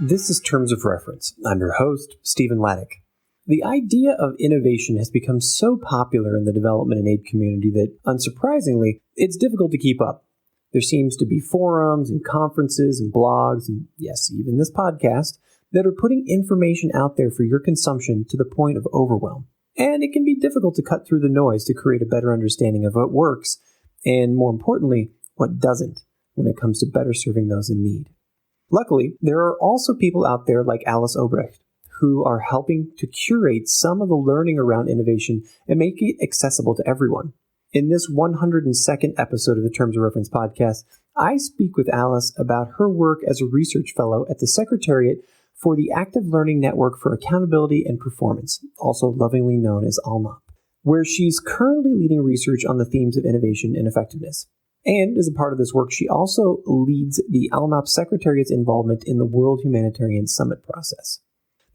This is Terms of Reference. I'm your host, Stephen Laddick. The idea of innovation has become so popular in the development and aid community that, unsurprisingly, it's difficult to keep up. There seems to be forums and conferences and blogs, and yes, even this podcast, that are putting information out there for your consumption to the point of overwhelm. And it can be difficult to cut through the noise to create a better understanding of what works, and more importantly, what doesn't, when it comes to better serving those in need. Luckily, there are also people out there like Alice Obrecht who are helping to curate some of the learning around innovation and make it accessible to everyone. In this 102nd episode of the Terms of Reference podcast, I speak with Alice about her work as a research fellow at the Secretariat for the Active Learning Network for Accountability and Performance, also lovingly known as ALNAP, where she's currently leading research on the themes of innovation and effectiveness. And as a part of this work, she also leads the ALNAP Secretariat's involvement in the World Humanitarian Summit process.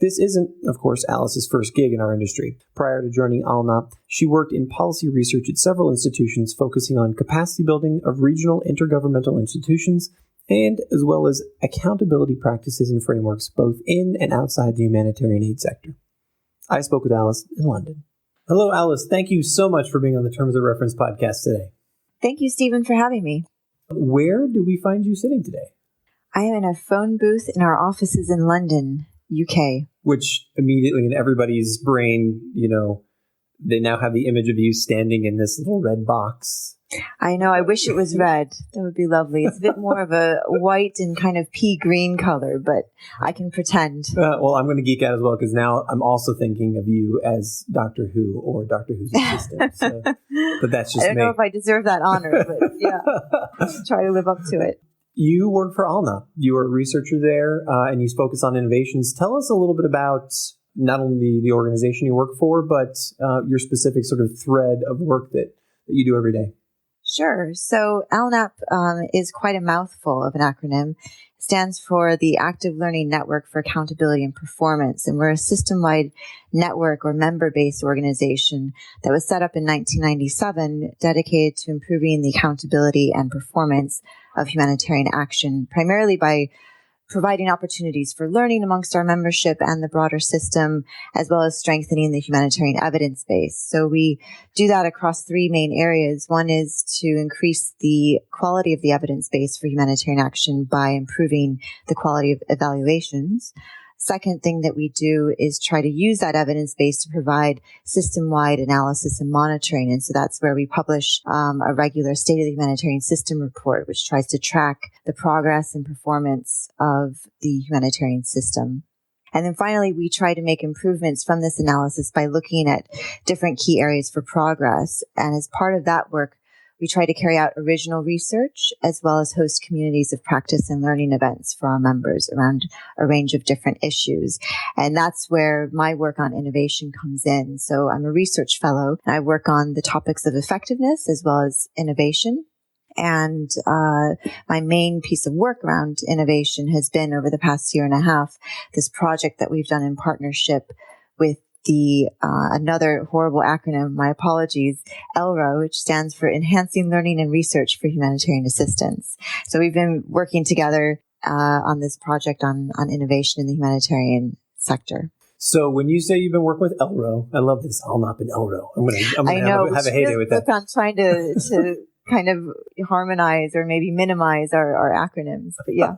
This isn't, of course, Alice's first gig in our industry. Prior to joining ALNAP, she worked in policy research at several institutions focusing on capacity building of regional intergovernmental institutions, and as well as accountability practices and frameworks both in and outside the humanitarian aid sector. I spoke with Alice in London. Hello, Alice. Thank you so much for being on the Terms of Reference podcast today. Thank you, Stephen, for having me. Where do we find you sitting today? I am in a phone booth in our offices in London, UK. Which immediately in everybody's brain, they now have the image of you standing in this little red box. I know. I wish it was red. That would be lovely. It's a bit more of a white and kind of pea green color, but I can pretend. Well, I'm going to geek out as well because now I'm also thinking of you as Doctor Who or Doctor Who's assistant. But that's just me. I don't know if I deserve that honor, but yeah, I'll try to live up to it. You work for ALNAP. You are a researcher there, and you focus on innovations. Tell us a little bit about not only the organization you work for, but your specific sort of thread of work that you do every day. Sure. So ALNAP is quite a mouthful of an acronym. It stands for the Active Learning Network for Accountability and Performance. And we're a system-wide network or member-based organization that was set up in 1997, dedicated to improving the accountability and performance of humanitarian action, primarily by providing opportunities for learning amongst our membership and the broader system, as well as strengthening the humanitarian evidence base. So we do that across three main areas. One is to increase the quality of the evidence base for humanitarian action by improving the quality of evaluations. Second thing that we do is try to use that evidence base to provide system-wide analysis and monitoring. And so that's where we publish a regular State of the Humanitarian System report, which tries to track the progress and performance of the humanitarian system. And then finally, we try to make improvements from this analysis by looking at different key areas for progress. And as part of that work, we try to carry out original research as well as host communities of practice and learning events for our members around a range of different issues. And that's where my work on innovation comes in. So I'm a research fellow and I work on the topics of effectiveness as well as innovation. And my main piece of work around innovation has been over the past year and a half, this project that we've done in partnership with another horrible acronym, my apologies, ELRO, which stands for Enhancing Learning and Research for Humanitarian Assistance. So we've been working together on this project on innovation in the humanitarian sector. So when you say you've been working with ELRO, I love this ALNAP and ELRO. I'm gonna have a heyday with that. I'm trying to kind of harmonize or maybe minimize our acronyms. But yeah.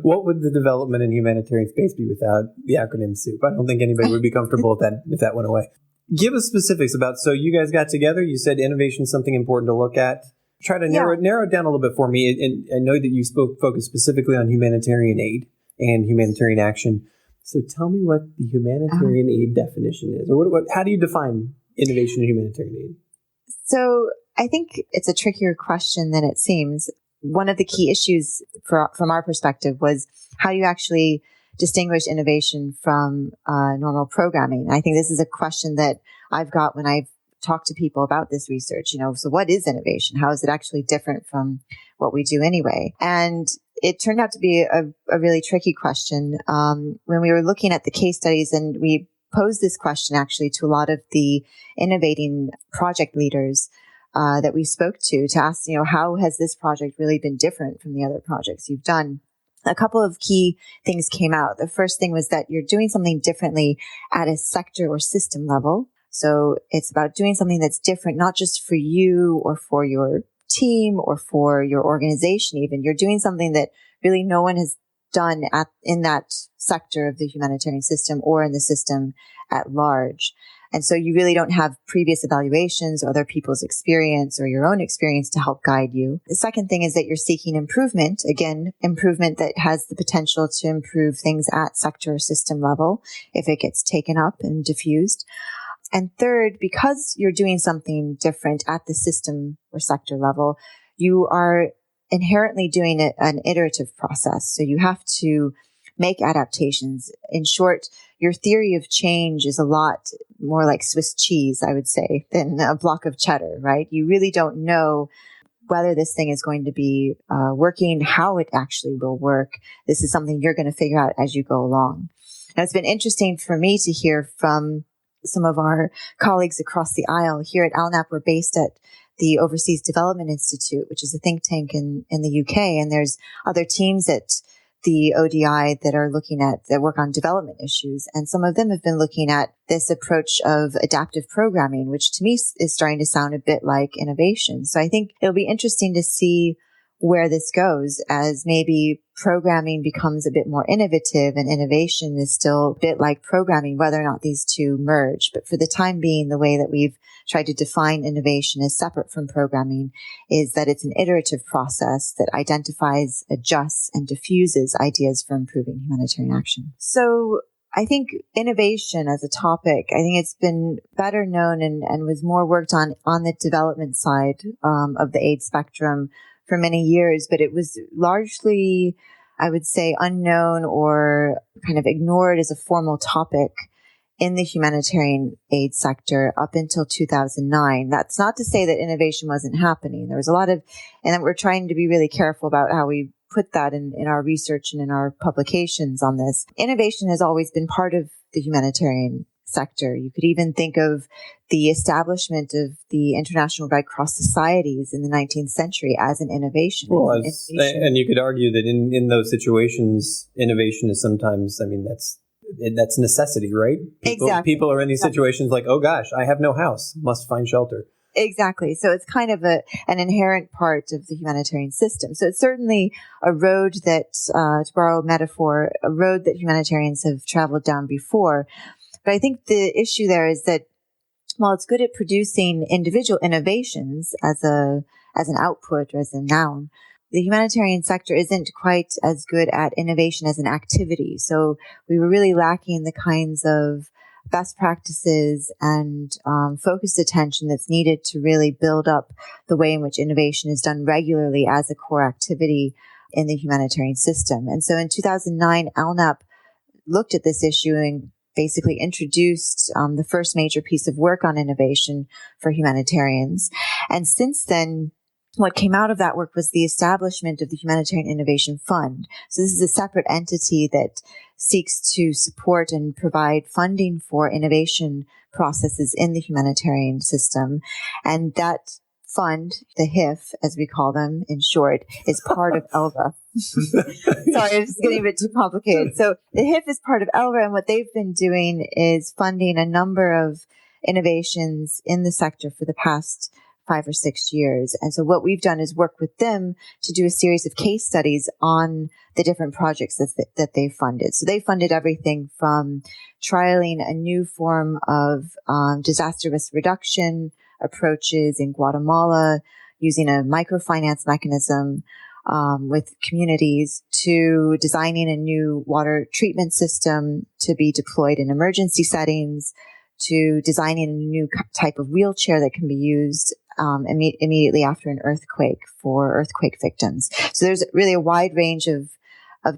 What would the development in humanitarian space be without the acronym soup? I don't think anybody would be comfortable with that if that went away. Give us specifics about, so you guys got together, you said innovation is something important to look at. Try to narrow it down a little bit for me. And I know that you focused specifically on humanitarian aid and humanitarian action. So tell me what the humanitarian aid definition is, or how do you define innovation in humanitarian aid? So I think it's a trickier question than it seems. One of the key issues from our perspective was how do you actually distinguish innovation from normal programming? And I think this is a question that I've got when I've talked to people about this research. So what is innovation? How is it actually different from what we do anyway? And it turned out to be a really tricky question. When we were looking at the case studies, and we posed this question actually to a lot of the innovating project leaders that we spoke to ask, how has this project really been different from the other projects you've done? a couple of key things came out. The first thing was that you're doing something differently at a sector or system level. So it's about doing something that's different, not just for you or for your team or for your organization even. You're doing something that really no one has done in that sector of the humanitarian system or in the system at large. And so you really don't have previous evaluations or other people's experience or your own experience to help guide you. The second thing is that you're seeking improvement. Again, improvement that has the potential to improve things at sector or system level if it gets taken up and diffused. And third, because you're doing something different at the system or sector level, you are inherently doing an iterative process. So you have to make adaptations. In short, your theory of change is a lot more like Swiss cheese, I would say, than a block of cheddar, right? You really don't know whether this thing is going to be working, how it actually will work. This is something you're going to figure out as you go along. Now, it's been interesting for me to hear from some of our colleagues across the aisle. Here at ALNAP, we're based at the Overseas Development Institute, which is a think tank in the UK. And there's other teams at the ODI that work on development issues. And some of them have been looking at this approach of adaptive programming, which to me is starting to sound a bit like innovation. So I think it'll be interesting to see where this goes as maybe programming becomes a bit more innovative and innovation is still a bit like programming, whether or not these two merge. But for the time being, the way that we've tried to define innovation as separate from programming is that it's an iterative process that identifies, adjusts, and diffuses ideas for improving humanitarian action. So I think innovation as a topic, I think it's been better known and was more worked on the development side of the aid spectrum for many years, but it was largely, I would say, unknown or kind of ignored as a formal topic in the humanitarian aid sector up until 2009. That's not to say that innovation wasn't happening. There was a lot of, and we're trying to be really careful about how we put that in our research and in our publications on this. Innovation has always been part of the humanitarian sector. You could even think of the establishment of the International Red Cross Societies in the 19th century as an innovation. Well, and you could argue that in those situations, innovation is sometimes, that's necessity, right? Exactly. People are in these situations like, oh gosh, I have no house, must find shelter. Exactly. So it's kind of an inherent part of the humanitarian system. So it's certainly a road that, to borrow a metaphor, a road that humanitarians have traveled down before. But I think the issue there is that while it's good at producing individual innovations as an output or as a noun, the humanitarian sector isn't quite as good at innovation as an activity. So we were really lacking the kinds of best practices and focused attention that's needed to really build up the way in which innovation is done regularly as a core activity in the humanitarian system. And so in 2009, ALNAP looked at this issue and basically introduced the first major piece of work on innovation for humanitarians. And since then, what came out of that work was the establishment of the Humanitarian Innovation Fund. So this is a separate entity that seeks to support and provide funding for innovation processes in the humanitarian system. And that fund, the HIF, as we call them in short, is part of ELRA. Sorry, it's getting a bit too complicated. So the HIF is part of ELRA, and what they've been doing is funding a number of innovations in the sector for the past 5 or 6 years. And so what we've done is work with them to do a series of case studies on the different projects that they funded. So they funded everything from trialing a new form of disaster risk reduction approaches in Guatemala using a microfinance mechanism with communities, to designing a new water treatment system to be deployed in emergency settings, to designing a new type of wheelchair that can be used immediately after an earthquake for earthquake victims. So there's really a wide range of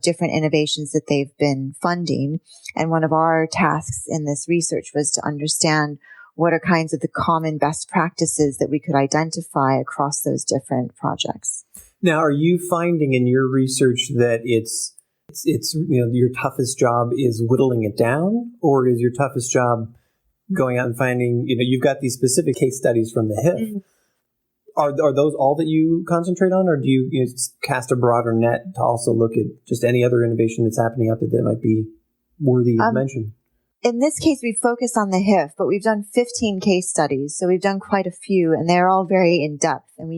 different innovations that they've been funding. And one of our tasks in this research was to understand what are kinds of the common best practices that we could identify across those different projects. Now, are you finding in your research that it's your toughest job is whittling it down, or is your toughest job going out and finding, you've got these specific case studies from the HIF. Are those all that you concentrate on, or do you cast a broader net to also look at just any other innovation that's happening out there that might be worthy of mention? In this case, we focus on the HIF, but we've done 15 case studies. So we've done quite a few, and they're all very in-depth. And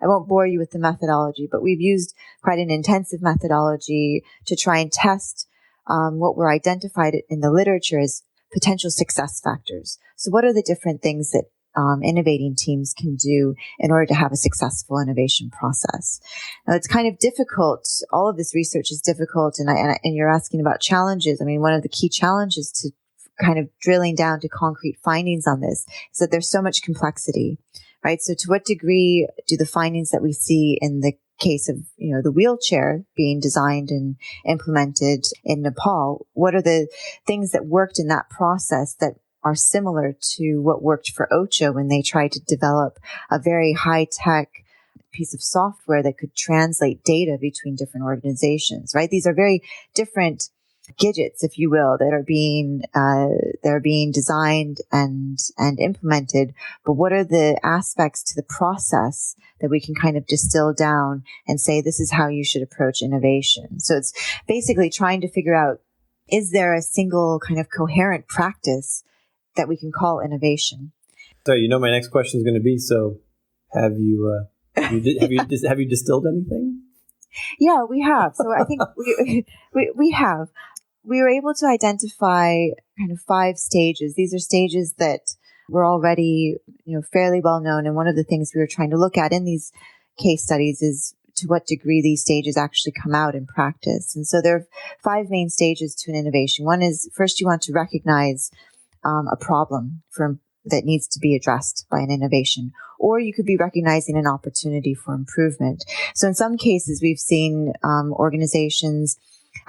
I won't bore you with the methodology, but we've used quite an intensive methodology to try and test what were identified in the literature as potential success factors. So what are the different things that innovating teams can do in order to have a successful innovation process? Now, it's kind of difficult. All of this research is difficult, and you're asking about challenges. I mean, one of the key challenges to kind of drilling down to concrete findings on this is that there's so much complexity, right? So to what degree do the findings that we see in the case of, the wheelchair being designed and implemented in Nepal, what are the things that worked in that process that are similar to what worked for OCHA when they tried to develop a very high-tech piece of software that could translate data between different organizations, right? These are very different gadgets, if you will, that are being designed and implemented. But what are the aspects to the process that we can kind of distill down and say, this is how you should approach innovation? So it's basically trying to figure out, is there a single kind of coherent practice that we can call innovation? So my next question is going to be, so have you distilled anything? Yeah, we have. So I think we have. We were able to identify kind of 5 stages. These are stages that were already, fairly well known. And one of the things we were trying to look at in these case studies is to what degree these stages actually come out in practice. And so there are 5 main stages to an innovation. One is, first you want to recognize a problem that needs to be addressed by an innovation, or you could be recognizing an opportunity for improvement. So in some cases, we've seen organizations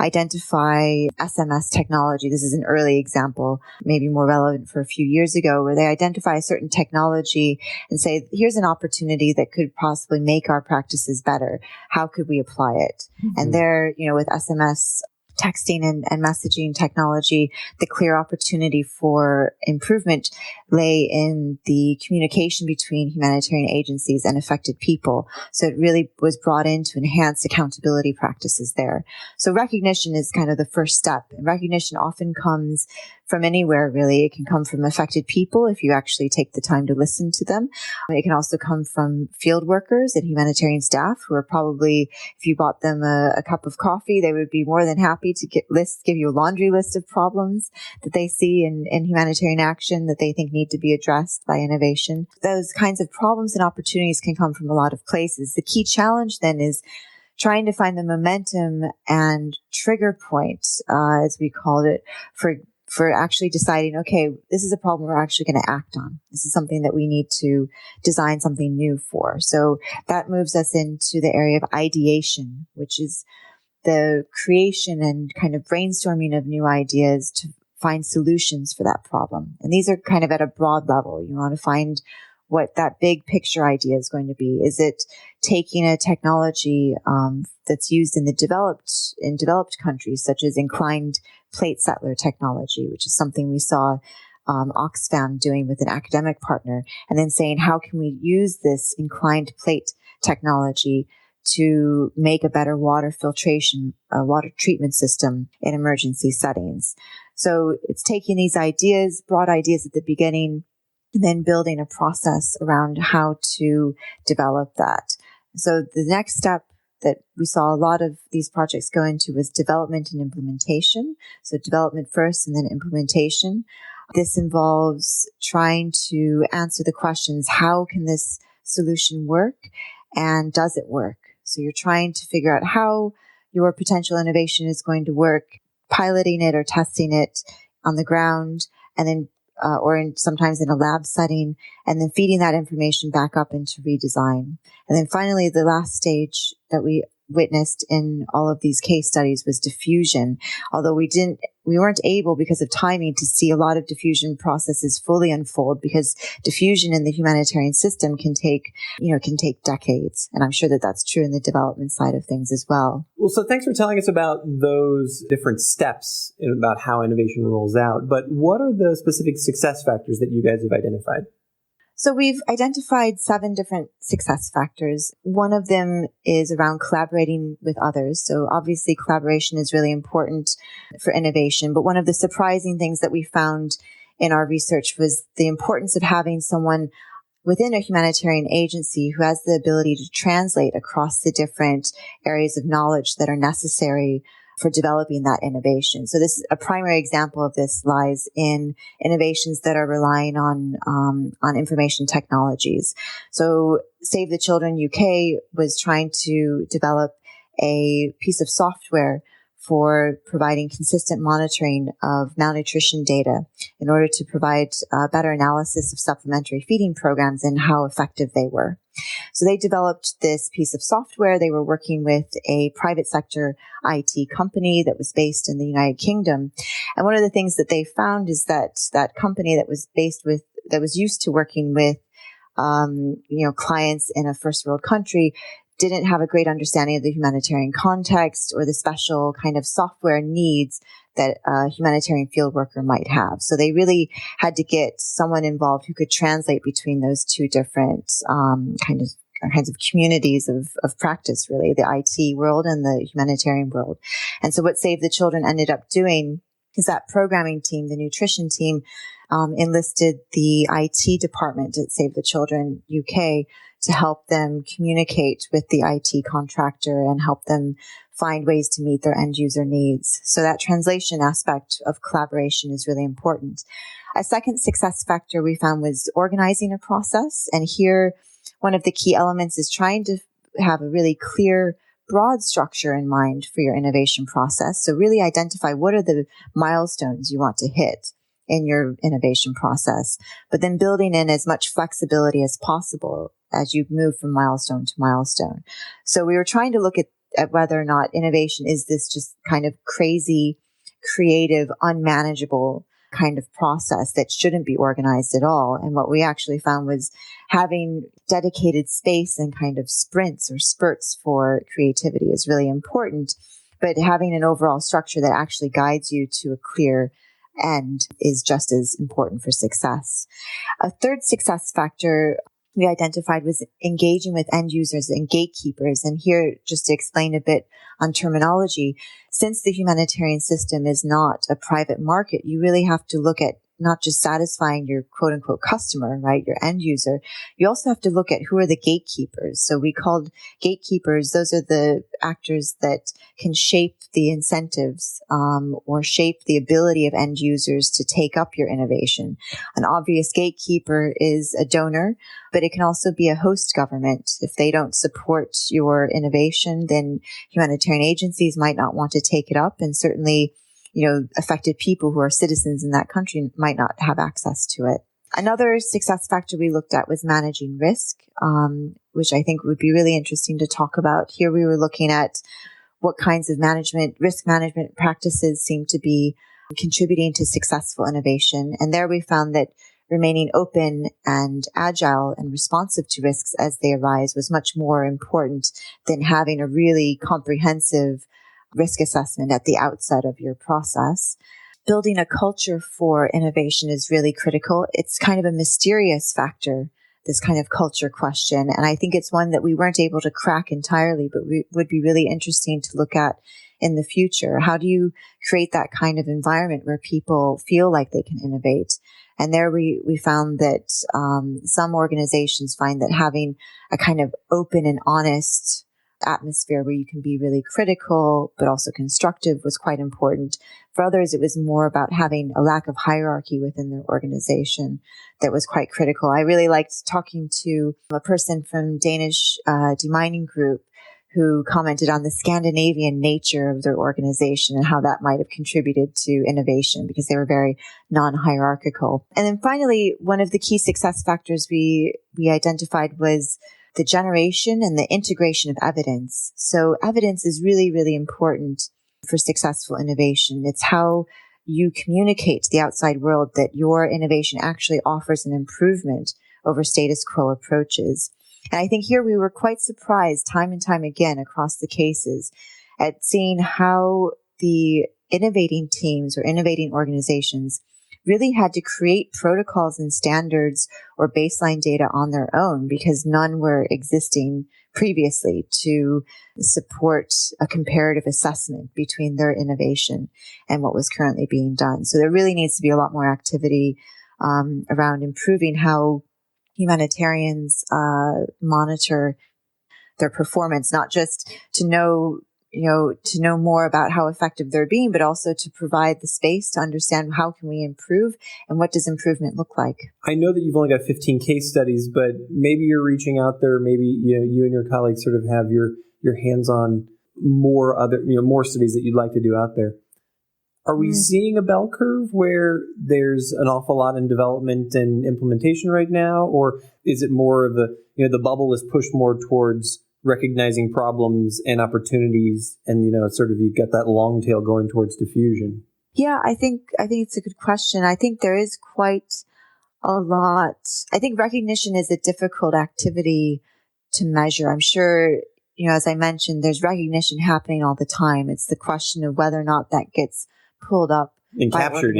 identify SMS technology. This is an early example, maybe more relevant for a few years ago, where they identify a certain technology and say, here's an opportunity that could possibly make our practices better. How could we apply it? Mm-hmm. And there, with SMS texting and messaging technology, the clear opportunity for improvement lay in the communication between humanitarian agencies and affected people. So it really was brought in to enhance accountability practices there. So recognition is kind of the first step. And recognition often comes from anywhere, really. It can come from affected people if you actually take the time to listen to them. It can also come from field workers and humanitarian staff who are probably, if you bought them a cup of coffee, they would be more than happy to give you a laundry list of problems that they see in humanitarian action that they think need to be addressed by innovation. Those kinds of problems and opportunities can come from a lot of places. The key challenge then is trying to find the momentum and trigger point, as we called it, for actually deciding, okay, this is a problem we're actually going to act on. This is something that we need to design something new for. So that moves us into the area of ideation, which is the creation and kind of brainstorming of new ideas to find solutions for that problem. And these are kind of at a broad level. You want to find what that big picture idea is going to be. Is it taking a technology that's used in developed countries, such as inclined plate settler technology, which is something we saw Oxfam doing with an academic partner, and then saying, how can we use this inclined plate technology to make a better water filtration, water treatment system in emergency settings? So it's taking these ideas, broad ideas at the beginning, and then building a process around how to develop that. So the next step that we saw a lot of these projects go into was development and implementation. So development first and then implementation. This involves trying to answer the questions, how can this solution work and does it work? So you're trying to figure out how your potential innovation is going to work, piloting it or testing it on the ground, and then sometimes in a lab setting, and then feeding that information back up into redesign. And then finally, the last stage that we witnessed in all of these case studies was diffusion. Although we weren't able, because of timing, to see a lot of diffusion processes fully unfold, because diffusion in the humanitarian system can take decades. And I'm sure that that's true in the development side of things as well. Well, so thanks for telling us about those different steps about how innovation rolls out. But what are the specific success factors that you guys have identified? So we've identified 7 different success factors. One of them is around collaborating with others. So obviously collaboration is really important for innovation. But one of the surprising things that we found in our research was the importance of having someone within a humanitarian agency who has the ability to translate across the different areas of knowledge that are necessary for developing that innovation. So this, a primary example of this lies in innovations that are relying on information technologies. So Save the Children UK was trying to develop a piece of software for providing consistent monitoring of malnutrition data in order to provide better analysis of supplementary feeding programs and how effective they were. So they developed this piece of software. They were working with a private sector IT company that was based in the United Kingdom. And one of the things that they found is that that company that was used to working with, clients in a first world country didn't have a great understanding of the humanitarian context or the special kind of software needs that a humanitarian field worker might have. So they really had to get someone involved who could translate between those two different kinds of communities of practice, really, the IT world and the humanitarian world. And so what Save the Children ended up doing is that programming team, the nutrition team, enlisted the IT department at Save the Children UK to help them communicate with the IT contractor and help them find ways to meet their end user needs. So that translation aspect of collaboration is really important. A second success factor we found was organizing a process. And here, one of the key elements is trying to have a really clear, broad structure in mind for your innovation process. So really identify what are the milestones you want to hit in your innovation process, but then building in as much flexibility as possible as you move from milestone to milestone. So we were trying to look at whether or not innovation is this just kind of crazy, creative, unmanageable kind of process that shouldn't be organized at all. And what we actually found was having dedicated space and kind of sprints or spurts for creativity is really important, but having an overall structure that actually guides you to a clear end is just as important for success. A third success factor we identified was engaging with end users and gatekeepers. And here, just to explain a bit on terminology, since the humanitarian system is not a private market, you really have to look at not just satisfying your quote unquote customer, right, your end user. You also have to look at who are the gatekeepers. So we called gatekeepers, those are the actors that can shape the incentives or shape the ability of end users to take up your innovation. An obvious gatekeeper is a donor, but it can also be a host government. If they don't support your innovation, then humanitarian agencies might not want to take it up, and certainly affected people who are citizens in that country might not have access to it. Another success factor we looked at was managing risk, which I think would be really interesting to talk about. Here we were looking at what kinds of risk management practices seem to be contributing to successful innovation. And there we found that remaining open and agile and responsive to risks as they arise was much more important than having a really comprehensive risk assessment at the outset of your process. Building a culture for innovation is really critical. It's kind of a mysterious factor, this kind of culture question. And I think it's one that we weren't able to crack entirely, but would be really interesting to look at in the future. How do you create that kind of environment where people feel like they can innovate? And there we found that some organizations find that having a kind of open and honest atmosphere where you can be really critical but also constructive was quite important. For others, it was more about having a lack of hierarchy within their organization that was quite critical. I really liked talking to a person from Danish demining group who commented on the Scandinavian nature of their organization and how that might have contributed to innovation because they were very non-hierarchical. And then finally, one of the key success factors we identified was the generation and the integration of evidence. So evidence is really, really important for successful innovation. It's how you communicate to the outside world that your innovation actually offers an improvement over status quo approaches. And I think here we were quite surprised time and time again across the cases at seeing how the innovating teams or innovating organizations really had to create protocols and standards or baseline data on their own because none were existing previously to support a comparative assessment between their innovation and what was currently being done. So there really needs to be a lot more activity around improving how humanitarians monitor their performance, not just to know more about how effective they're being, but also to provide the space to understand how can we improve and what does improvement look like. I know that you've only got 15 case studies, but maybe you're reaching out there. Maybe you and your colleagues sort of have your hands on more studies that you'd like to do out there. Are we seeing a bell curve where there's an awful lot in development and implementation right now, or is it more of the bubble is pushed more towards recognizing problems and opportunities, and sort of you've got that long tail going towards diffusion? Yeah, I think it's a good question. I think there is quite a lot. I think recognition is a difficult activity to measure. I'm sure, as I mentioned, there's recognition happening all the time. It's the question of whether or not that gets pulled up and captured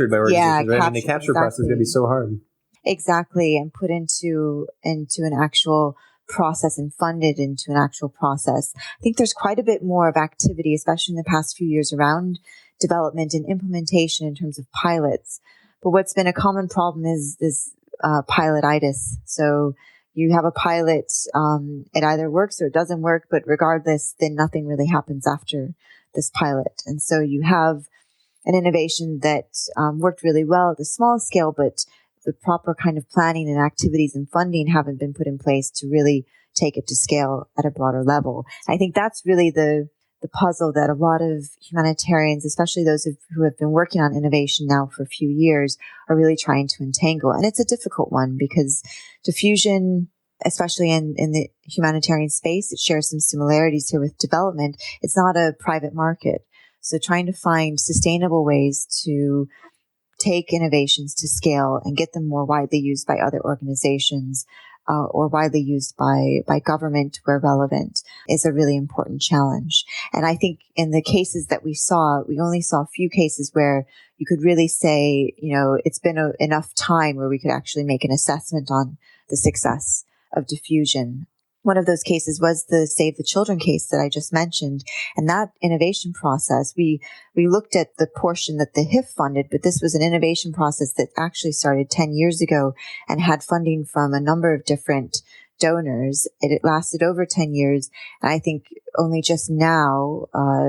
by organizations, right? And the capture process is going to be so hard. Exactly, and put into an actual process and funded into an actual process. I think there's quite a bit more of activity, especially in the past few years, around development and implementation in terms of pilots. But what's been a common problem is this pilotitis. So you have a pilot, it either works or it doesn't work, but regardless, then nothing really happens after this pilot. And so you have an innovation that worked really well at the small scale, but the proper kind of planning and activities and funding haven't been put in place to really take it to scale at a broader level. I think that's really the puzzle that a lot of humanitarians, especially those who have been working on innovation now for a few years, are really trying to entangle. And it's a difficult one because diffusion, especially in the humanitarian space, it shares some similarities here with development. It's not a private market. So trying to find sustainable ways to take innovations to scale and get them more widely used by other organizations or widely used by government where relevant is a really important challenge. And I think in the cases that we only saw a few cases where you could really say, it's been enough time where we could actually make an assessment on the success of diffusion. One of those cases was the Save the Children case that I just mentioned. And that innovation process, we looked at the portion that the HIF funded, but this was an innovation process that actually started 10 years ago and had funding from a number of different donors. It lasted over 10 years. And I think only just now,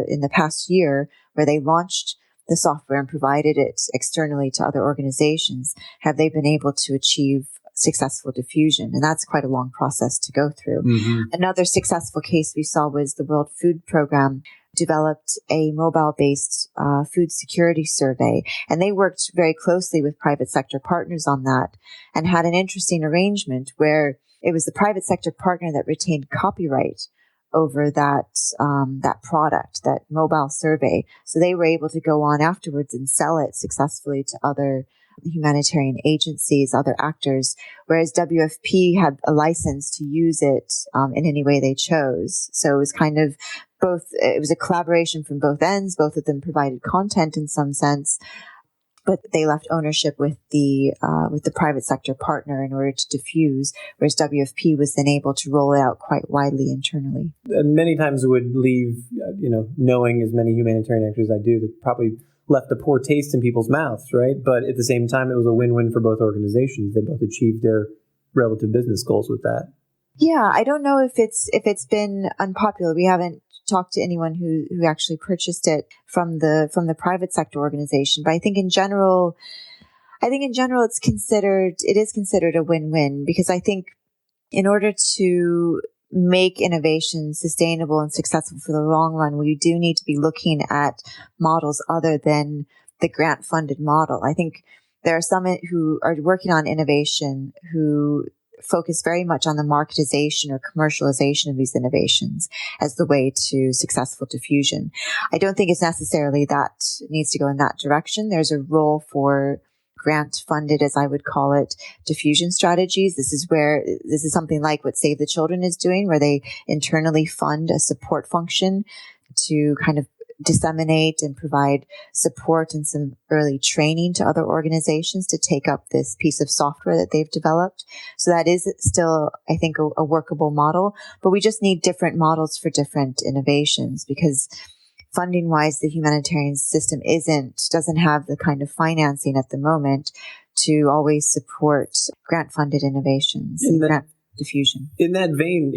in the past year, where they launched the software and provided it externally to other organizations, have they been able to achieve successful diffusion. And that's quite a long process to go through. Mm-hmm. Another successful case we saw was the World Food Program developed a mobile-based food security survey. And they worked very closely with private sector partners on that and had an interesting arrangement where it was the private sector partner that retained copyright over that product, that mobile survey. So they were able to go on afterwards and sell it successfully to other humanitarian agencies, other actors, whereas WFP had a license to use it in any way they chose. So it was kind of it was a collaboration from both ends. Both of them provided content in some sense, but they left ownership with the private sector partner in order to diffuse, whereas WFP was then able to roll it out quite widely internally. And many times it would leave, knowing as many humanitarian actors as I do, that probably left a poor taste in people's mouths, right? But at the same time, it was a win-win for both organizations. They both achieved their relative business goals with that. Yeah, I don't know if it's been unpopular. We haven't talked to anyone who actually purchased it from the private sector organization, but I think in general it is considered a win-win, because I think in order to make innovation sustainable and successful for the long run, we do need to be looking at models other than the grant-funded model. I think there are some who are working on innovation who focus very much on the marketization or commercialization of these innovations as the way to successful diffusion. I don't think it's necessarily that needs to go in that direction. There's a role for grant-funded, as I would call it, diffusion strategies. This is something like what Save the Children is doing, where they internally fund a support function to kind of disseminate and provide support and some early training to other organizations to take up this piece of software that they've developed. So that is still, I think, a workable model, but we just need different models for different innovations, because funding wise, the humanitarian system doesn't have the kind of financing at the moment to always support grant funded innovations and grant diffusion. In that vein,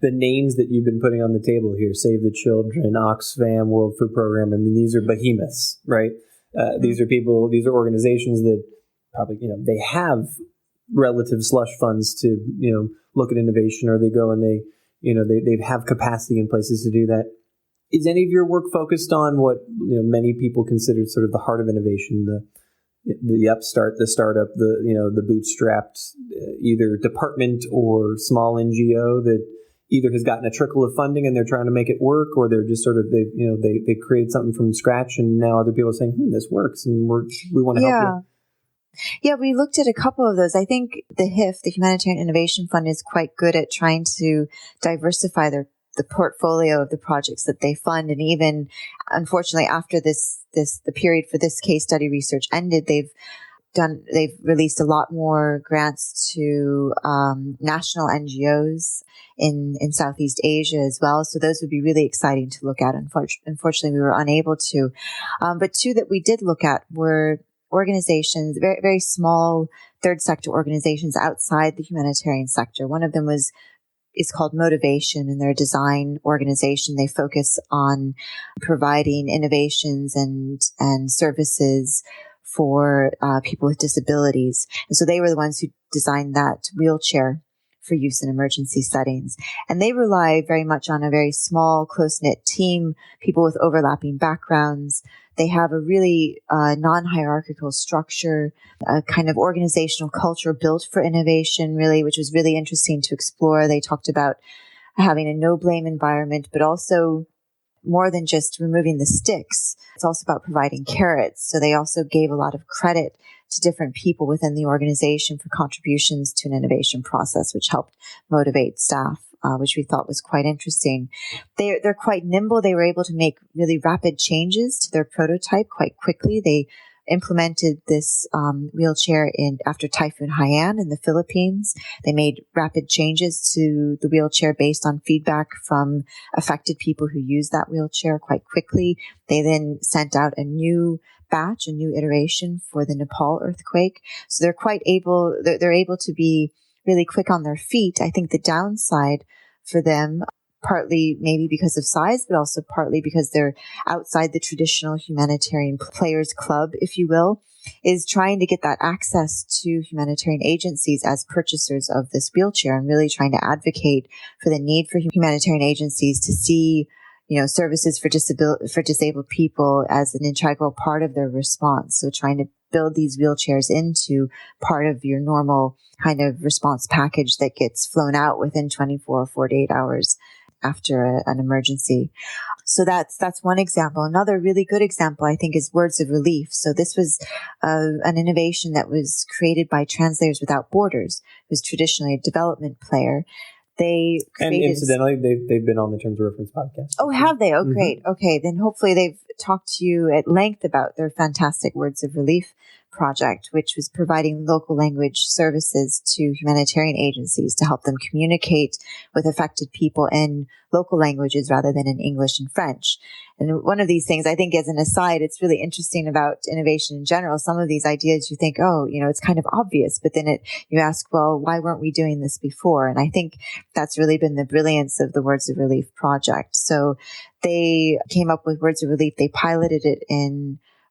the names that you've been putting on the table here, Save the Children, Oxfam, World Food Program, I mean, these are behemoths, right? These are organizations that probably, they have relative slush funds to, look at innovation, or they go and they have capacity in places to do that. Is any of your work focused on what, many people consider sort of the heart of innovation, the upstart, the startup, the bootstrapped either department or small NGO that either has gotten a trickle of funding and they're trying to make it work, or they're just sort of they created something from scratch and now other people are saying this works and we want to help you. Yeah, we looked at a couple of those. I think the HIF, the Humanitarian Innovation Fund, is quite good at trying to diversify the portfolio of the projects that they fund. And even, unfortunately, after the period for this case study research ended, they've released a lot more grants to national NGOs in Southeast Asia as well. So those would be really exciting to look at. Unfortunately, we were unable to. But two that we did look at were organizations, very, very small third sector organizations outside the humanitarian sector. One of them is called Motivation, and they're a design organization. They focus on providing innovations and services for people with disabilities. And so they were the ones who designed that wheelchair for use in emergency settings. And they rely very much on a very small, close-knit team, people with overlapping backgrounds. They have a really non-hierarchical structure, a kind of organizational culture built for innovation, really, which was really interesting to explore. They talked about having a no-blame environment, but also more than just removing the sticks. It's also about providing carrots. So they also gave a lot of credit to different people within the organization for contributions to an innovation process, which helped motivate staff, which we thought was quite interesting. They're quite nimble. They were able to make really rapid changes to their prototype quite quickly. They implemented this wheelchair after Typhoon Haiyan in the Philippines. They made rapid changes to the wheelchair based on feedback from affected people who used that wheelchair quite quickly. They then sent out a new batch, a new iteration for the Nepal earthquake. So they're able to be really quick on their feet. I think the downside for them, partly maybe because of size, but also partly because they're outside the traditional humanitarian players club, if you will, is trying to get that access to humanitarian agencies as purchasers of this wheelchair, and really trying to advocate for the need for humanitarian agencies to see, services for disabled people as an integral part of their response. So trying to build these wheelchairs into part of your normal kind of response package that gets flown out within 24 or 48 hours after an emergency. So that's one example. Another really good example, I think, is Words of Relief. So this was an innovation that was created by Translators Without Borders, who's traditionally a development player. They created, and incidentally, they've been on the Terms of Reference podcast. Oh, have they? Oh, great. Okay, then hopefully they've talked to you at length about their fantastic Words of Relief project, which was providing local language services to humanitarian agencies to help them communicate with affected people in local languages rather than in English and French. And one of these things, I think, as an aside, it's really interesting about innovation in general. Some of these ideas you think, it's kind of obvious, but then you ask, well, why weren't we doing this before? And I think that's really been the brilliance of the Words of Relief project. So they came up with Words of Relief. They piloted it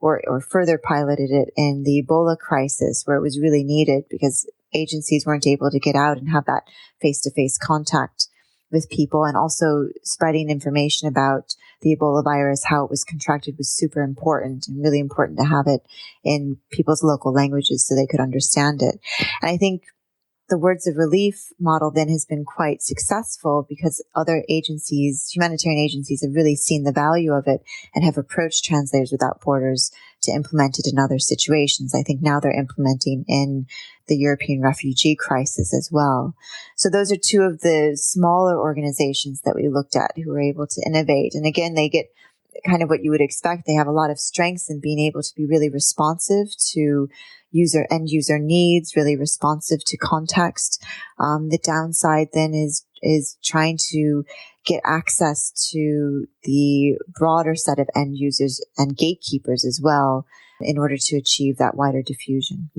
or further piloted it in the Ebola crisis, where it was really needed because agencies weren't able to get out and have that face-to-face contact with people, and also spreading information about the Ebola virus, how it was contracted, was super important, and really important to have it in people's local languages so they could understand it. And I think the Words of Relief model then has been quite successful because other agencies, humanitarian agencies, have really seen the value of it and have approached Translators Without Borders to implement it in other situations. I think now they're implementing in the European refugee crisis as well. So those are two of the smaller organizations that we looked at who were able to innovate. And again, they get kind of what you would expect. They have a lot of strengths in being able to be really responsive to end user needs, really responsive to context. The downside then is trying to get access to the broader set of end users and gatekeepers as well in order to achieve that wider diffusion.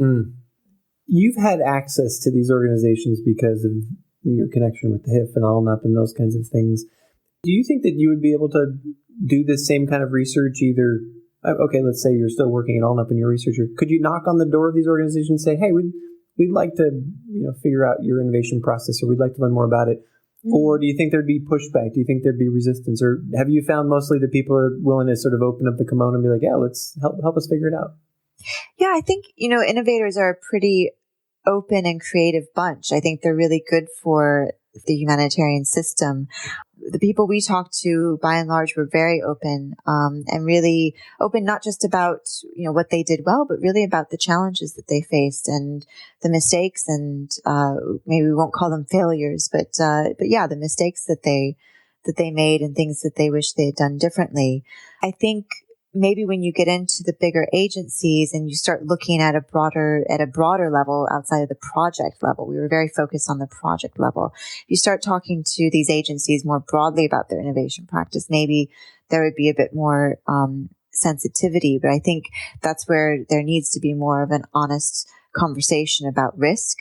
You've had access to these organizations because of your connection with the HIF and ALNAP and those kinds of things. Do you think that you would be able to do this same kind of research either, okay, let's say you're still working at ALNAP and you're a researcher, could you knock on the door of these organizations and say, hey, we'd like to figure out your innovation process, or we'd like to learn more about it? Or do you think there'd be pushback? Do you think there'd be resistance? Or have you found mostly that people are willing to sort of open up the kimono and be like, yeah, let's help us figure it out? Yeah, I think, innovators are a pretty open and creative bunch. I think they're really good for the humanitarian system. The people we talked to, by and large, were very open, and really open, not just about, what they did well, but really about the challenges that they faced and the mistakes, and maybe we won't call them failures, but yeah, the mistakes that they made and things that they wish they had done differently. I think maybe when you get into the bigger agencies and you start looking at a broader level outside of the project level, we were very focused on the project level. You start talking to these agencies more broadly about their innovation practice, maybe there would be a bit more sensitivity, but I think that's where there needs to be more of an honest conversation about risk.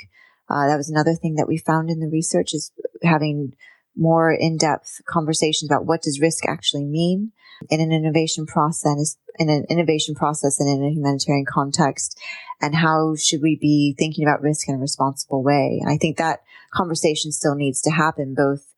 That was another thing that we found in the research, is having more in-depth conversations about what does risk actually mean in an innovation process, and in a humanitarian context, and how should we be thinking about risk in a responsible way. And I think that conversation still needs to happen, both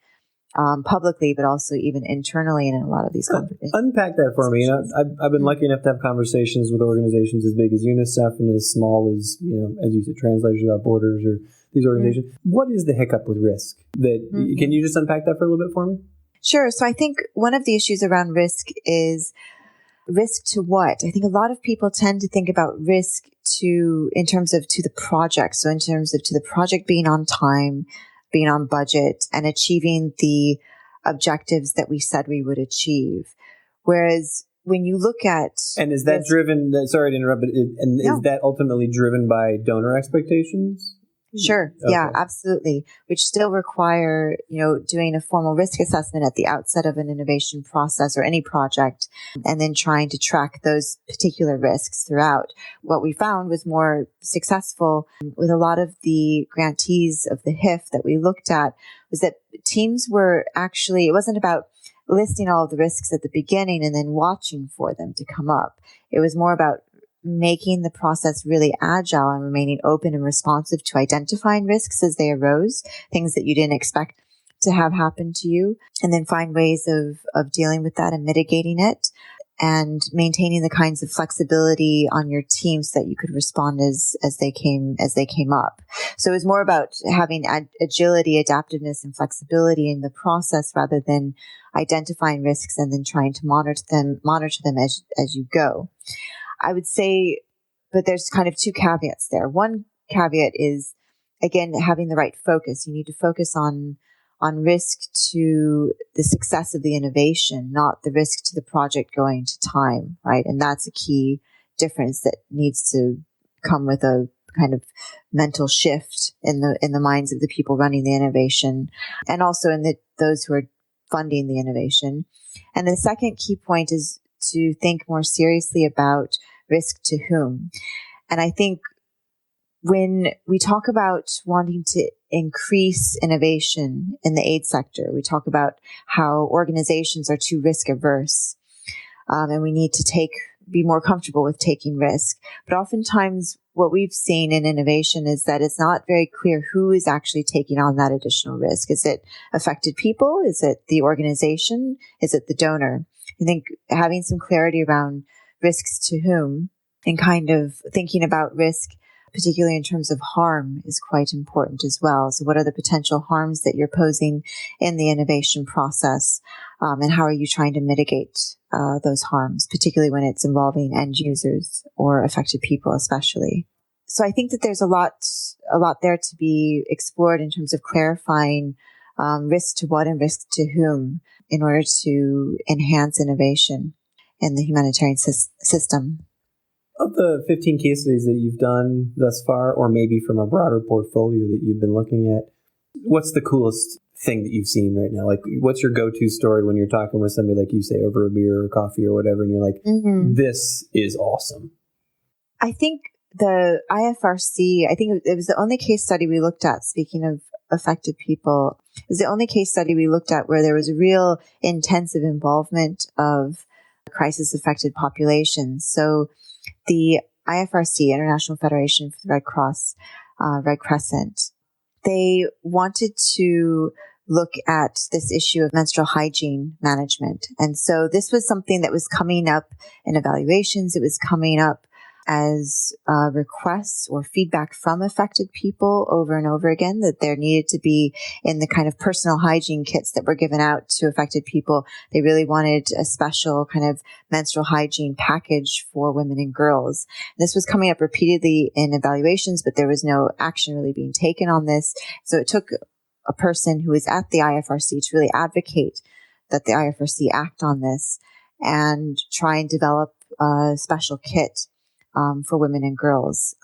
publicly, but also even internally in a lot of these conversations. Unpack that for me. I've been lucky enough to have conversations with organizations as big as UNICEF and as small as, as you said, Translators Without Borders, or these organizations. What is the hiccup with risk? Can you just unpack that for a little bit for me? Sure. So I think one of the issues around risk is risk to what? I think a lot of people tend to think about risk in terms of to the project. So in terms of to the project being on time, being on budget, and achieving the objectives that we said we would achieve. Whereas when you look at... And is that driven, sorry to interrupt, but is that ultimately driven by donor expectations? Sure. Okay. Yeah, absolutely. Which still require, doing a formal risk assessment at the outset of an innovation process or any project, and then trying to track those particular risks throughout. What we found was more successful with a lot of the grantees of the HIF that we looked at, was that teams were actually, it wasn't about listing all of the risks at the beginning and then watching for them to come up. It was more about making the process really agile and remaining open and responsive to identifying risks as they arose, things that you didn't expect to have happen to you, and then find ways of dealing with that and mitigating it, and maintaining the kinds of flexibility on your team so that you could respond as they came up. So it was more about having agility, adaptiveness, and flexibility in the process, rather than identifying risks and then trying to monitor them as you go. I would say, but there's kind of two caveats there. One caveat is, again, having the right focus. You need to focus on risk to the success of the innovation, not the risk to the project going to time, right? And that's a key difference that needs to come with a kind of mental shift in the minds of the people running the innovation, and also in those who are funding the innovation. And the second key point is to think more seriously about risk to whom. And I think when we talk about wanting to increase innovation in the aid sector, we talk about how organizations are too risk averse, and we need to be more comfortable with taking risk. But oftentimes what we've seen in innovation is that it's not very clear who is actually taking on that additional risk. Is it affected people? Is it the organization? Is it the donor? I think having some clarity around risks to whom, and kind of thinking about risk, particularly in terms of harm, is quite important as well. So what are the potential harms that you're posing in the innovation process? And how are you trying to mitigate those harms, particularly when it's involving end users or affected people especially? So I think that there's a lot there to be explored in terms of clarifying risk to what and risk to whom in order to enhance innovation. in the humanitarian system. Of the 15 case studies that you've done thus far, or maybe from a broader portfolio that you've been looking at, what's the coolest thing that you've seen right now? Like, what's your go-to story when you're talking with somebody, like you say, over a beer or coffee or whatever, and you're like, this is awesome? I think the IFRC, I think it was the only case study we looked at, speaking of affected people, it was the only case study we looked at where there was a real intensive involvement of crisis-affected populations. So the IFRC, International Federation for the Red Cross, Red Crescent, they wanted to look at this issue of menstrual hygiene management. And so this was something that was coming up in evaluations. It was coming up as requests or feedback from affected people over and over again, that there needed to be in the kind of personal hygiene kits that were given out to affected people. They really wanted a special kind of menstrual hygiene package for women and girls. This was coming up repeatedly in evaluations, but there was no action really being taken on this. So it took a person who was at the IFRC to really advocate that the IFRC act on this and try and develop a special kit for women and girls,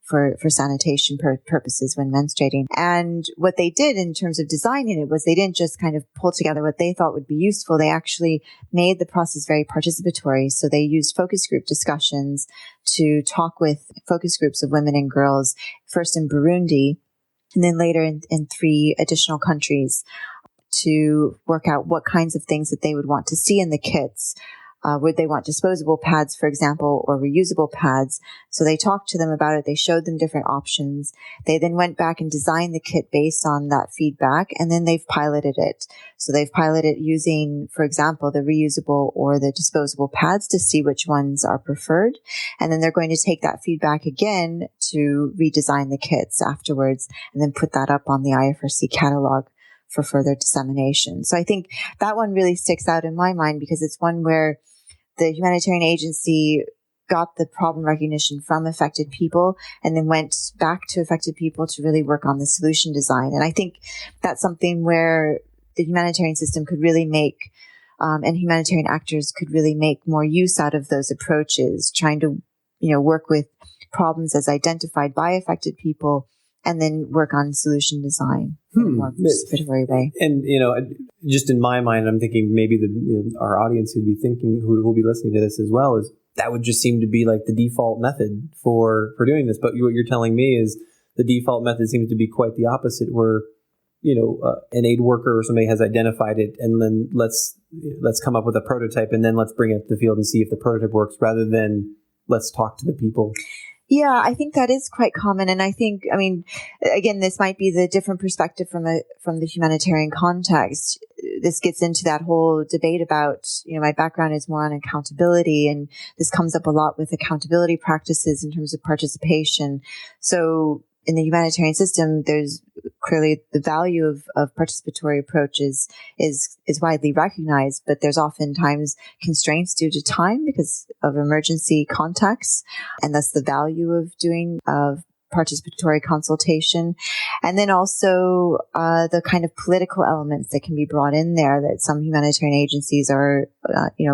for sanitation purposes when menstruating. And what they did in terms of designing it was they didn't just kind of pull together what they thought would be useful. They actually made the process very participatory. So they used focus group discussions to talk with focus groups of women and girls, first in Burundi, and then later in 3 additional countries, to work out what kinds of things that they would want to see in the kits. Would they want disposable pads, for example, or reusable pads? So they talked to them about it. They showed them different options. They then went back and designed the kit based on that feedback, and then they've piloted it. So they've piloted using, for example, the reusable or the disposable pads to see which ones are preferred. And then they're going to take that feedback again to redesign the kits afterwards and then put that up on the IFRC catalog for further dissemination. So I think that one really sticks out in my mind because it's one where the humanitarian agency got the problem recognition from affected people and then went back to affected people to really work on the solution design. And I think that's something where the humanitarian system could really make, and humanitarian actors could really make more use out of those approaches, trying to, work with problems as identified by affected people and then work on solution design in a more participatory way. And, just in my mind, I'm thinking maybe our audience who will be listening to this as well, is that would just seem to be like the default method for doing this. But what you're telling me is the default method seems to be quite the opposite, where, an aid worker or somebody has identified it, and then let's come up with a prototype, and then let's bring it to the field and see if the prototype works, rather than let's talk to the people. Yeah, I think that is quite common. And I think, again, this might be the different perspective from the humanitarian context. This gets into that whole debate about, my background is more on accountability, and this comes up a lot with accountability practices in terms of participation. So in the humanitarian system, there's clearly the value of participatory approaches is widely recognized, but there's oftentimes constraints due to time because of emergency contexts, and that's the value of doing participatory consultation. And then also the kind of political elements that can be brought in there that some humanitarian agencies are,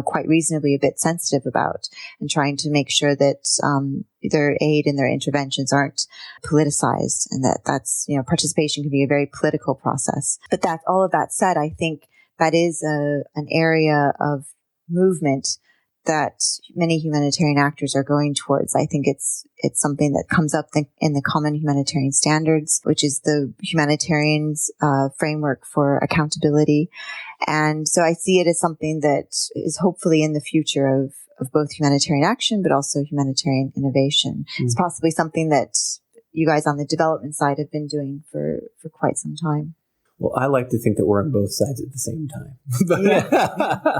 quite reasonably a bit sensitive about, and trying to make sure that their aid and their interventions aren't politicized, and that's participation can be a very political process. But all of that said, I think that is an area of movement that many humanitarian actors are going towards. I think it's something that comes up in the Common Humanitarian Standards, which is the humanitarians' framework for accountability. And so I see it as something that is hopefully in the future of both humanitarian action, but also humanitarian innovation. Mm-hmm. It's possibly something that you guys on the development side have been doing for quite some time. Well, I like to think that we're on both sides at the same time. Yeah.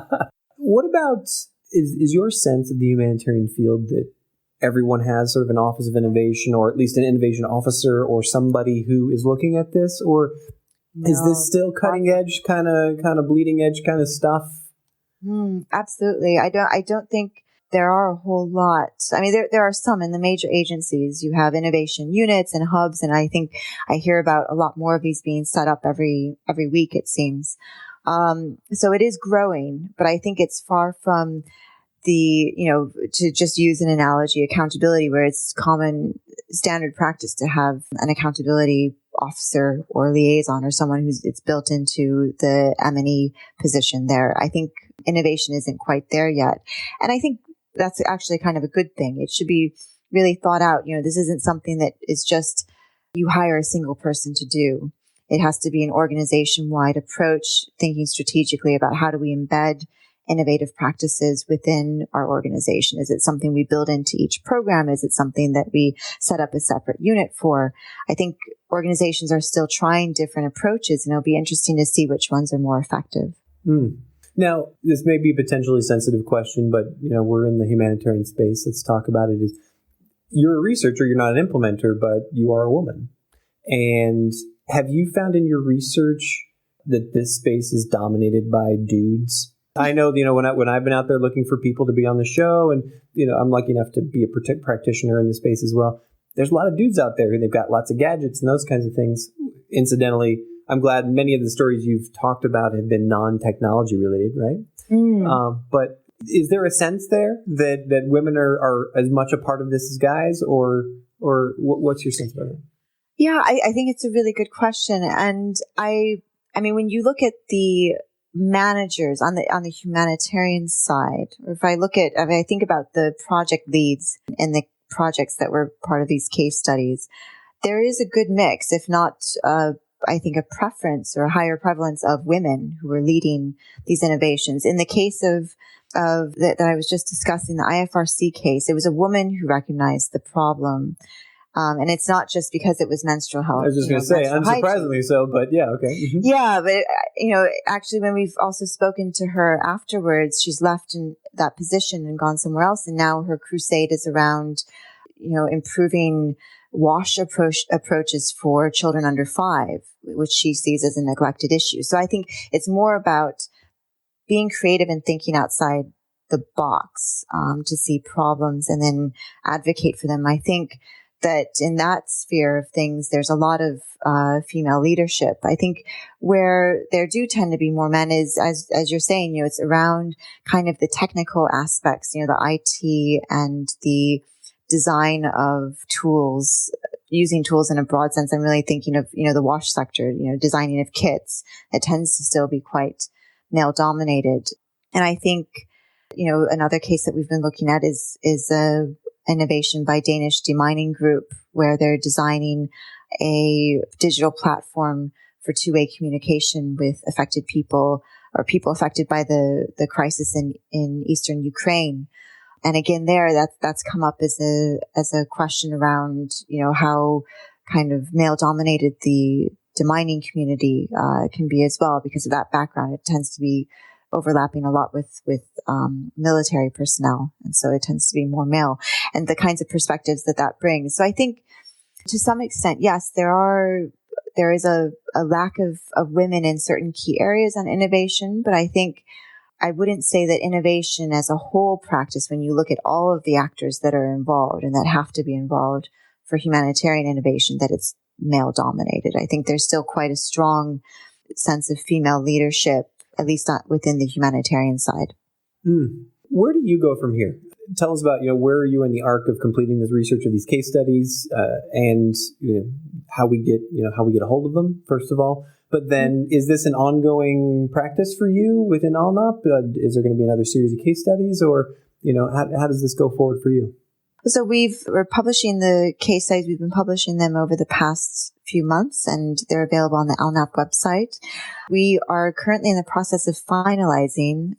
What about... Is your sense of the humanitarian field that everyone has sort of an office of innovation, or at least an innovation officer, or somebody who is looking at this, or is this still cutting edge, kind of bleeding edge kind of stuff? Absolutely. I don't think there are a whole lot. There are some in the major agencies. You have innovation units and hubs, and I think I hear about a lot more of these being set up every week, it seems. So it is growing, but I think it's far from to just use an analogy, accountability, where it's common standard practice to have an accountability officer or liaison or someone it's built into the M&E position there. I think innovation isn't quite there yet. And I think that's actually kind of a good thing. It should be really thought out. This isn't something that is just you hire a single person to do. It has to be an organization-wide approach, thinking strategically about how do we embed innovative practices within our organization. Is it something we build into each program? Is it something that we set up a separate unit for? I think organizations are still trying different approaches, and it'll be interesting to see which ones are more effective. Now, this may be a potentially sensitive question, but we're in the humanitarian space. Let's talk about it. You're a researcher, you're not an implementer, but you are a woman. And have you found in your research that this space is dominated by dudes? I know, when I've been out there looking for people to be on the show, and, I'm lucky enough to be a practitioner in the space as well. There's a lot of dudes out there who they've got lots of gadgets and those kinds of things. Incidentally, I'm glad many of the stories you've talked about have been non-technology related, right? But is there a sense there that women are as much a part of this as guys, or what's your sense about it? Yeah, I think it's a really good question. And I mean, when you look at the managers on the humanitarian side, or if I think about the project leads and the projects that were part of these case studies, there is a good mix, if not, I think, a preference or a higher prevalence of women who are leading these innovations. In the case of that I was just discussing, the IFRC case, it was a woman who recognized the problem. And it's not just because it was menstrual health. I was just going to say, unsurprisingly so, but yeah, okay. Mm-hmm. Yeah, but, actually when we've also spoken to her afterwards, she's left in that position and gone somewhere else. And now her crusade is around, improving WASH approaches for children under 5, which she sees as a neglected issue. So I think it's more about being creative and thinking outside the box to see problems and then advocate for them. I think that in that sphere of things, there's a lot of female leadership. I think where there do tend to be more men is, as you're saying, it's around kind of the technical aspects, the IT and the design of tools, using tools in a broad sense. I'm really thinking of, the WASH sector, designing of kits. It tends to still be quite male dominated. And I think, another case that we've been looking at is a innovation by Danish Demining Group, where they're designing a digital platform for two-way communication with affected people or people affected by the crisis in eastern Ukraine. And again, that's come up as a question around, how kind of male dominated the demining community can be as well. Because of that background, it tends to be overlapping a lot with military personnel. And so it tends to be more male, and the kinds of perspectives that brings. So I think to some extent, yes, there is a lack of women in certain key areas on innovation, but I think I wouldn't say that innovation as a whole practice, when you look at all of the actors that are involved and that have to be involved for humanitarian innovation, that it's male dominated. I think there's still quite a strong sense of female leadership, at least not within the humanitarian side. Where do you go from here? Tell us about, where are you in the arc of completing this research of these case studies, and how we get a hold of them, first of all. But then, is this an ongoing practice for you within ALNAP? Is there going to be another series of case studies, or how does this go forward for you? So we're publishing the case studies. We've been publishing them over the past few months, and they're available on the ALNAP website. We are currently in the process of finalizing,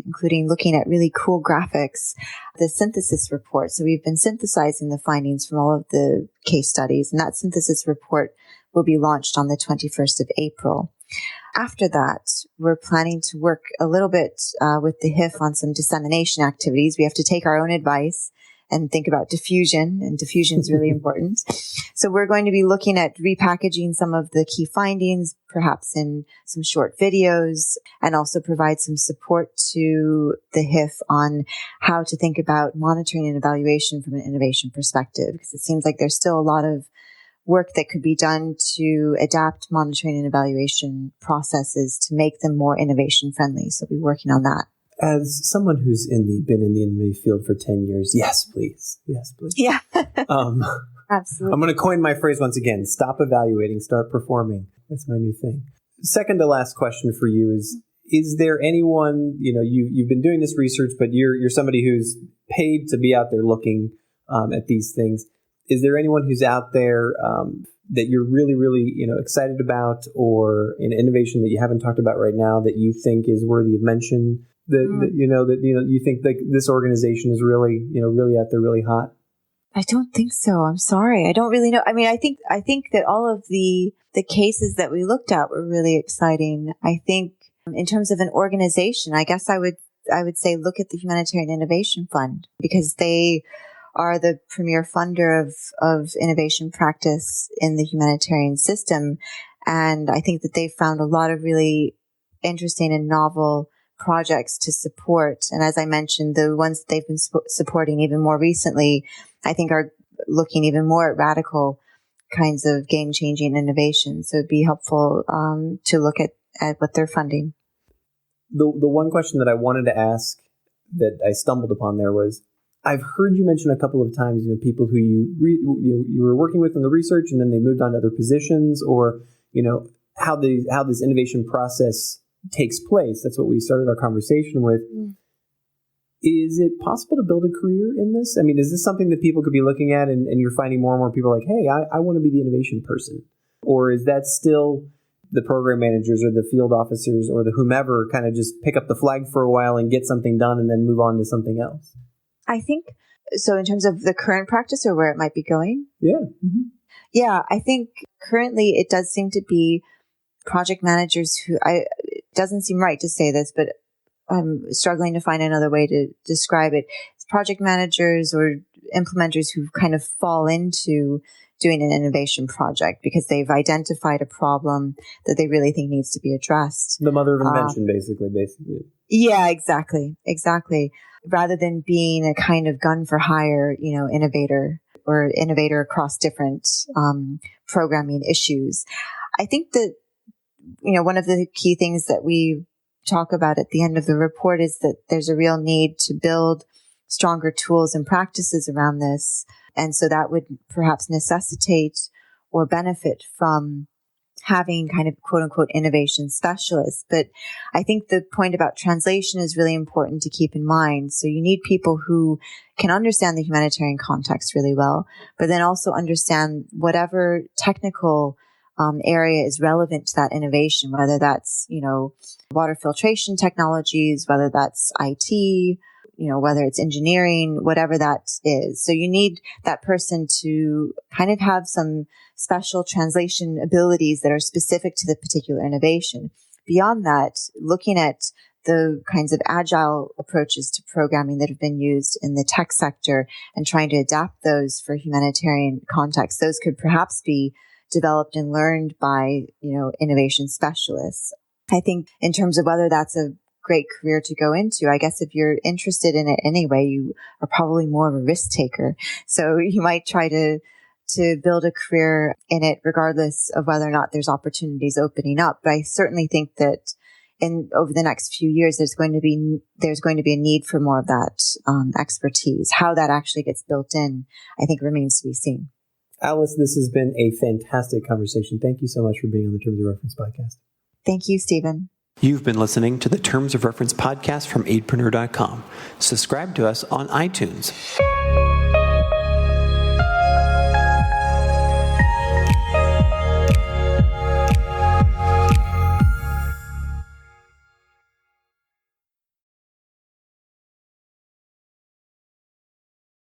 including looking at really cool graphics, the synthesis report. So we've been synthesizing the findings from all of the case studies, and that synthesis report will be launched on the 21st of April. After that, we're planning to work a little bit with the HIF on some dissemination activities. We have to take our own advice and think about diffusion, and diffusion is really important. So we're going to be looking at repackaging some of the key findings, perhaps in some short videos, and also provide some support to the HIF on how to think about monitoring and evaluation from an innovation perspective, because it seems like there's still a lot of work that could be done to adapt monitoring and evaluation processes to make them more innovation friendly. So we'll be working on that. As someone who's been in the innovative field for 10 years, yes, please. Yes, please. Yeah. Absolutely. I'm going to coin my phrase once again. Stop evaluating, start performing. That's my new thing. Second to last question for you is there anyone, you've been doing this research, but you're somebody who's paid to be out there looking at these things. Is there anyone who's out there that you're really, really, excited about, or an innovation that you haven't talked about right now that you think is worthy of mention? You think that this organization is really, really out there, really hot? I don't think so. I'm sorry. I don't really know. I mean, I think that all of the cases that we looked at were really exciting. I think in terms of an organization, I guess I would say look at the Humanitarian Innovation Fund, because they are the premier funder of innovation practice in the humanitarian system. And I think that they've found a lot of really interesting and novel projects to support. And as I mentioned, the ones that they've been supporting even more recently, I think are looking even more at radical kinds of game-changing innovations. So it'd be helpful to look at what they're funding. The one question that I wanted to ask that I stumbled upon there was, I've heard you mention a couple of times, people who you were working with in the research and then they moved on to other positions, or, how this innovation process takes place. That's what we started our conversation with. Mm. Is it possible to build a career in this? I mean, is this something that people could be looking at and you're finding more and more people like, hey, I want to be the innovation person? Or is that still the program managers or the field officers or the whomever kind of just pick up the flag for a while and get something done and then move on to something else? I think so. In terms of the current practice or where it might be going? Yeah. Mm-hmm. Yeah, I think currently it does seem to be project managers who it doesn't seem right to say this, but I'm struggling to find another way to describe it. It's project managers or implementers who kind of fall into doing an innovation project because they've identified a problem that they really think needs to be addressed. The mother of invention, basically. Yeah, exactly. Rather than being a kind of gun for hire, innovator or innovator across different programming issues. I think that, one of the key things that we talk about at the end of the report is that there's a real need to build stronger tools and practices around this. And so that would perhaps necessitate or benefit from having kind of quote unquote innovation specialists. But I think the point about translation is really important to keep in mind. So you need people who can understand the humanitarian context really well, but then also understand whatever technical area is relevant to that innovation, whether that's, water filtration technologies, whether that's IT, whether it's engineering, whatever that is. So you need that person to kind of have some special translation abilities that are specific to the particular innovation. Beyond that, looking at the kinds of agile approaches to programming that have been used in the tech sector and trying to adapt those for humanitarian context, those could perhaps be developed and learned by, innovation specialists. I think in terms of whether that's a great career to go into, I guess if you're interested in it anyway, you are probably more of a risk taker. So you might try to build a career in it regardless of whether or not there's opportunities opening up. But I certainly think that over the next few years, there's going to be a need for more of that expertise. How that actually gets built in, I think remains to be seen. Alice, this has been a fantastic conversation. Thank you so much for being on the Terms of Reference podcast. Thank you, Stephen. You've been listening to the Terms of Reference podcast from Aidpreneur.com. Subscribe to us on iTunes.